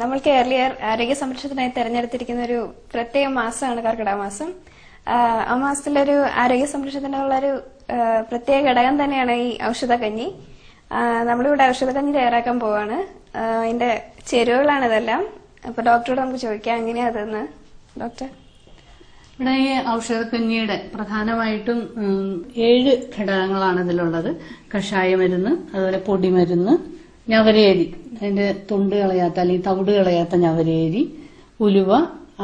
നമ്മൾ കേരളീയർ ആരോഗ്യ സംരക്ഷണത്തിനായി തെരഞ്ഞെടുത്തിരിക്കുന്ന ഒരു പ്രത്യേക മാസമാണ് കർക്കിടക മാസം. ആ മാസത്തിലൊരു ആരോഗ്യ സംരക്ഷണത്തിനുള്ളൊരു പ്രത്യേക ഘടകം തന്നെയാണ് ഈ ഔഷധക്കഞ്ഞി. നമ്മളിവിടെ ഔഷധക്കഞ്ഞി തയ്യാറാക്കാൻ പോവാണ്. അതിന്റെ ചേരുവകളാണ് ഇതെല്ലാം. അപ്പൊ ഡോക്ടറോട് നമുക്ക് ചോദിക്കാം എങ്ങനെയാ അതെന്ന്. ഡോക്ടർ, ഇവിടെ ഈ ഔഷധക്കഞ്ഞിയുടെ പ്രധാനമായിട്ടും 7 ഘടകങ്ങളാണ് ഇതിലുള്ളത്. കഷായ മരുന്ന്, അതുപോലെ പൊടിമരുന്ന്, ഞവരേരി, അതിന്റെ തൊണ്ട് കളയാത്ത അല്ലെങ്കിൽ തവിട് കളയാത്ത ഞവരേരി, ഉലുവ,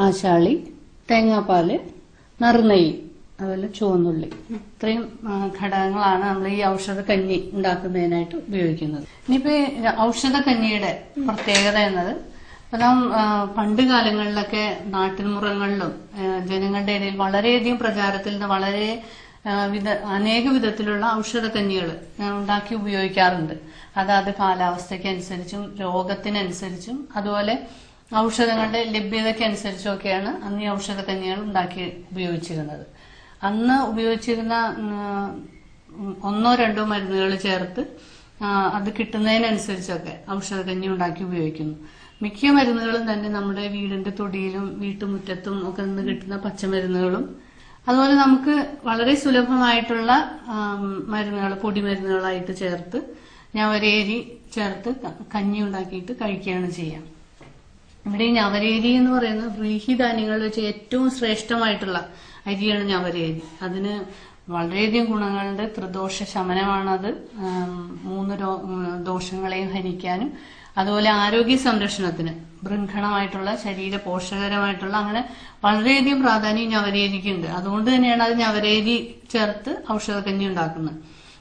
ആശാളി, തേങ്ങാപ്പാല്, നറുനെയ്യ്, അതുപോലെ ചുവന്നുള്ളി. ഇത്രയും ഘടകങ്ങളാണ് നമ്മൾ ഈ ഔഷധക്കഞ്ഞി ഉണ്ടാക്കുന്നതിനായിട്ട് ഉപയോഗിക്കുന്നത്. ഇനിയിപ്പോ ഔഷധക്കഞ്ഞിയുടെ പ്രത്യേകത എന്നത് പണ്ട് കാലങ്ങളിലൊക്കെ നാട്ടിൻപുറങ്ങളിലും ജനങ്ങളുടെ ഇടയിൽ വളരെയധികം പ്രചാരത്തിൽ നിന്ന് വളരെ അനേക വിധത്തിലുള്ള ഔഷധക്കഞ്ഞികൾ ഉണ്ടാക്കി ഉപയോഗിക്കാറുണ്ട്. അതാത് കാലാവസ്ഥയ്ക്കനുസരിച്ചും രോഗത്തിനനുസരിച്ചും അതുപോലെ ഔഷധങ്ങളുടെ ലഭ്യതയ്ക്കനുസരിച്ചും ഒക്കെയാണ് അന്ന് ഈ ഔഷധക്കഞ്ഞികൾ ഉണ്ടാക്കി ഉപയോഗിച്ചിരുന്നത്. അന്ന് ഉപയോഗിച്ചിരുന്ന 1-2 മരുന്നുകൾ ചേർത്ത് അത് കിട്ടുന്നതിനനുസരിച്ചൊക്കെ ഔഷധക്കഞ്ഞി ഉണ്ടാക്കി ഉപയോഗിക്കുന്നു. മിക്ക മരുന്നുകളും തന്നെ നമ്മുടെ വീടിന്റെ തൊടിയിലും വീട്ടുമുറ്റത്തും ഒക്കെ നിന്ന് കിട്ടുന്ന പച്ചമരുന്നുകളും അതുപോലെ നമുക്ക് വളരെ സുലഭമായിട്ടുള്ള മരുന്നുകൾ, പൊടിമരുന്നുകളായിട്ട് ചേർത്ത് ഞവരേരി ചേർത്ത് കഞ്ഞി ഉണ്ടാക്കിയിട്ട് കഴിക്കുകയാണ് ചെയ്യാം. ഇവിടെ ഈ ഞവരേരി എന്ന് പറയുന്നത് വ്രീഹിധാന്യങ്ങളിൽ വെച്ച് ഏറ്റവും ശ്രേഷ്ഠമായിട്ടുള്ള അരിയാണ് ഞവരേരി. അതിന് വളരെയധികം ഗുണങ്ങളുണ്ട്. ത്രിദോഷ ശമനമാണത്. 3 ദോഷങ്ങളെയും ഹനിക്കാനും അതുപോലെ ആരോഗ്യ സംരക്ഷണത്തിന് ബൃംഘണമായിട്ടുള്ള ശരീര പോഷകരമായിട്ടുള്ള അങ്ങനെ വളരെയധികം പ്രാധാന്യം ഞവരേരിക്കുണ്ട്. അതുകൊണ്ട് തന്നെയാണ് അത് ഞവരേരി ചേർത്ത് ഔഷധക്കഞ്ഞി ഉണ്ടാക്കുന്നത്.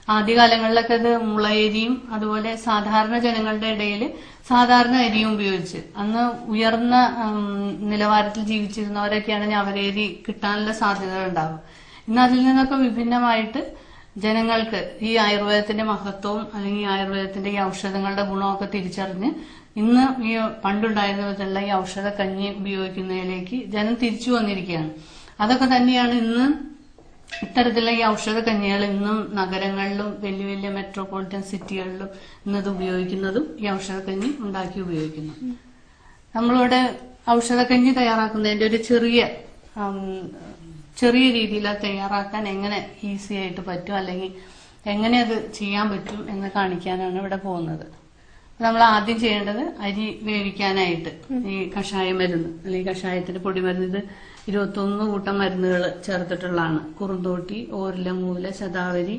ആദ്യകാലങ്ങളിലൊക്കെ അത് മുളയരിയും അതുപോലെ സാധാരണ ജനങ്ങളുടെ ഇടയിൽ സാധാരണ അരിയും ഉപയോഗിച്ച് അന്ന് ഉയർന്ന നിലവാരത്തിൽ ജീവിച്ചിരുന്നവരൊക്കെയാണ് ഞവരേരി കിട്ടാനുള്ള സാധ്യതകൾ ഉണ്ടാവുക. ഇന്ന് അതിൽ നിന്നൊക്കെ വിഭിന്നമായിട്ട് ജനങ്ങൾക്ക് ഈ ആയുർവേദത്തിന്റെ മഹത്വവും അല്ലെങ്കിൽ ആയുർവേദത്തിന്റെ ഈ ഔഷധങ്ങളുടെ ഗുണമൊക്കെ തിരിച്ചറിഞ്ഞ് ഇന്ന് ഈ പണ്ടുണ്ടായിരുന്ന വിധത്തിലുള്ള ഈ ഔഷധക്കഞ്ഞി ഉപയോഗിക്കുന്നതിലേക്ക് ജനം തിരിച്ചു വന്നിരിക്കുകയാണ്. അതൊക്കെ തന്നെയാണ് ഇന്ന് ഇത്തരത്തിലുള്ള ഈ ഔഷധക്കഞ്ഞികൾ ഇന്നും നഗരങ്ങളിലും വലിയ വലിയ മെട്രോപൊളിറ്റൻ സിറ്റികളിലും ഇന്നത് ഉപയോഗിക്കുന്നതും ഈ ഔഷധക്കഞ്ഞി ഉണ്ടാക്കി ഉപയോഗിക്കുന്നു. നമ്മളിവിടെ ഔഷധക്കഞ്ഞി തയ്യാറാക്കുന്നതിന്റെ ഒരു ചെറിയ രീതിയിൽ അത് തയ്യാറാക്കാൻ എങ്ങനെ ഈസി ആയിട്ട് പറ്റും അല്ലെങ്കിൽ എങ്ങനെ അത് ചെയ്യാൻ പറ്റും എന്ന് കാണിക്കാനാണ് ഇവിടെ പോകുന്നത്. നമ്മൾ ആദ്യം ചെയ്യേണ്ടത് അരി വേവിക്കാനായിട്ട് ഈ കഷായ മരുന്ന് അല്ലെങ്കിൽ കഷായത്തിന്റെ പൊടിമരുന്ന്, ഇത് 21 കൂട്ടം മരുന്നുകൾ ചേർത്തിട്ടുള്ളതാണ്. കുറുന്തോട്ടി, ഓരില, മൂല, ശതാവരി,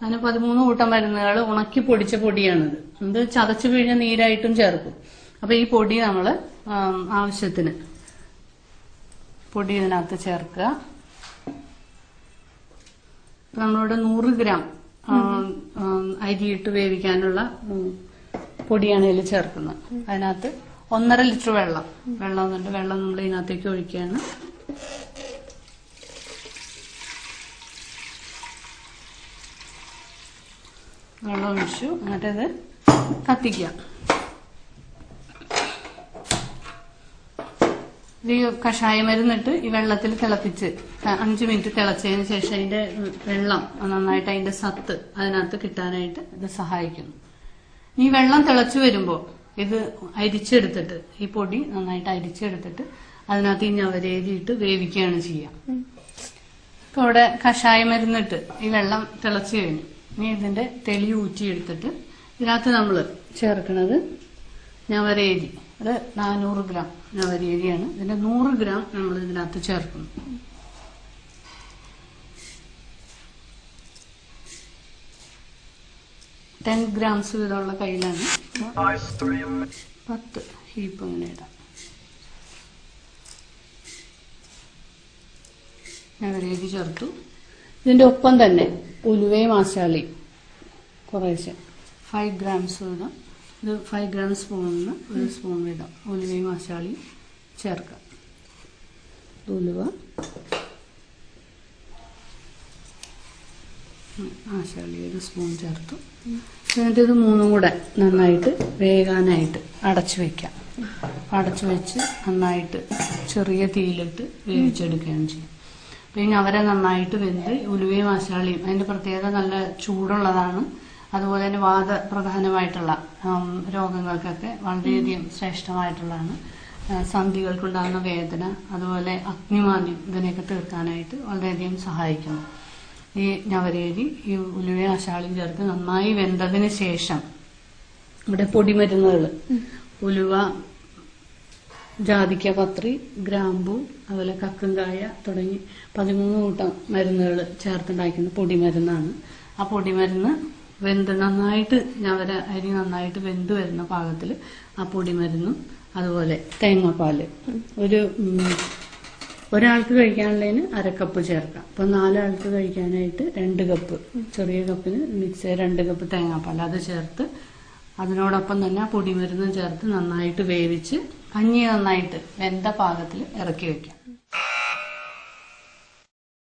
അങ്ങനെ 13 കൂട്ടം മരുന്നുകൾ ഉണക്കി പൊടിച്ച പൊടിയാണിത്. ഇത് ചതച്ചു പിഴിഞ്ഞ നീരായിട്ടും ചേർക്കും. അപ്പൊ ഈ പൊടി നമ്മൾ ആവശ്യത്തിന് പൊടി ഇതിനകത്ത് ചേർക്കുക. നമ്മളിവിടെ 100 ഗ്രാം അരിയിട്ട് വേവിക്കാനുള്ള പൊടിയാണ് ഇതിൽ ചേർക്കുന്നത്. അതിനകത്ത് 1.5 ലിറ്റർ വെള്ളം നമ്മൾ ഇതിനകത്തേക്ക് ഒഴിക്കുകയാണ്. വെള്ളം ഒഴിച്ചു. എന്നിട്ടത് കത്തിക്കുക. ഈ കഷായ മരുന്നിട്ട് ഈ വെള്ളത്തിൽ തിളപ്പിച്ച് 5 മിനിറ്റ് തിളച്ചതിന് ശേഷം അതിന്റെ വെള്ളം നന്നായിട്ട് അതിന്റെ സത്ത് അതിനകത്ത് കിട്ടാനായിട്ട് ഇത് സഹായിക്കുന്നു. ഈ വെള്ളം തിളച്ചു വരുമ്പോൾ ഇത് അരിച്ചെടുത്തിട്ട് ഈ പൊടി നന്നായിട്ട് അരിച്ചെടുത്തിട്ട് അതിനകത്ത് ഈ ഞവരേരിയിട്ട് വേവിക്കുകയാണ് ചെയ്യുക. ഇപ്പൊ ഇവിടെ കഷായ മരുന്നിട്ട് ഈ വെള്ളം തിളച്ചു കഴിഞ്ഞു. ഇനി ഇതിന്റെ തെളി ഊറ്റിയെടുത്തിട്ട് ഇതിനകത്ത് നമ്മൾ ചേർക്കുന്നത് ഞവരേരി. അത് 400 ഗ്രാം ഞവരേരിയാണ്. ഇതിന്റെ 100 ഗ്രാം നമ്മൾ ഇതിനകത്ത് ചേർക്കുന്നു. $10 ഗ്രാംസ് വീതമുള്ള കയ്യിലാണ് 10 ഹീപ്പ് ഇങ്ങനെ ഇടാം. ഞവരേരി ചേർത്തു. ഇതിന്റെ ഒപ്പം തന്നെ ഉലുവയും ആശാളി കുറേശ്ശെ 5 ഗ്രാംസ് വീതം. ഇത് 5 ഗ്രാം സ്പൂണിന് 1 സ്പൂൺ വീതം ഉലുവയും ആശാളിയും ചേർക്കാം. ഉലുവ, ആശാളി 1 സ്പൂൺ ചേർത്തു. എന്നിട്ട് ഇത് 3 കൂടെ നന്നായിട്ട് വേകാനായിട്ട് അടച്ചു വെക്കാം. അടച്ചു വെച്ച് നന്നായിട്ട് ചെറിയ തീയിലിട്ട് വേവിച്ചെടുക്കുകയാണ് ചെയ്യും. പിന്നെ അവരെ നന്നായിട്ട് വെന്ത് ഉലുവയും ആശാളിയും അതിന്റെ പ്രത്യേകത നല്ല ചൂടുള്ളതാണ്. അതുപോലെ തന്നെ വാദപ്രധാനമായിട്ടുള്ള രോഗങ്ങൾക്കൊക്കെ വളരെയധികം ശ്രേഷ്ഠമായിട്ടുള്ളതാണ്. സന്ധികൾക്കുണ്ടാകുന്ന വേദന, അതുപോലെ അഗ്നിമാന്ദ്യം, ഇതിനെയൊക്കെ തീർക്കാനായിട്ട് വളരെയധികം സഹായിക്കുന്നു. ഈ ഞവരേരി ഈ ഉലുവയും ആശാളിയും ചേർത്ത് നന്നായി വെന്തതിന് ശേഷം ഇവിടെ പൊടിമരുന്നുകൾ, ഉലുവ, ജാതിക്ക പത്രി, ഗ്രാമ്പു, അതുപോലെ കക്കുംകായ തുടങ്ങി 13 കൂട്ടം മരുന്നുകൾ ചേർത്തുണ്ടാക്കുന്ന പൊടിമരുന്നാണ്. ആ പൊടിമരുന്ന് നന്നായിട്ട് ഞവര അരി നന്നായിട്ട് വെന്ത് വരുന്ന പാകത്തിൽ ആ പൊടിമരുന്നും അതുപോലെ തേങ്ങാപ്പാല് ഒരാൾക്ക് കഴിക്കാനുള്ളതിന് 1/2 കപ്പ് ചേർക്കാം. അപ്പൊ 4 ആൾക്ക് കഴിക്കാനായിട്ട് 2 കപ്പ്, ചെറിയ കപ്പിന് മിക്സ് 2 കപ്പ് തേങ്ങാപ്പാൽ അത് ചേർത്ത് അതിനോടൊപ്പം തന്നെ ആ പൊടിമരുന്നും ചേർത്ത് നന്നായിട്ട് വേവിച്ച് കഞ്ഞി നന്നായിട്ട് വെന്ത പാകത്തിൽ ഇറക്കി വെക്കാം.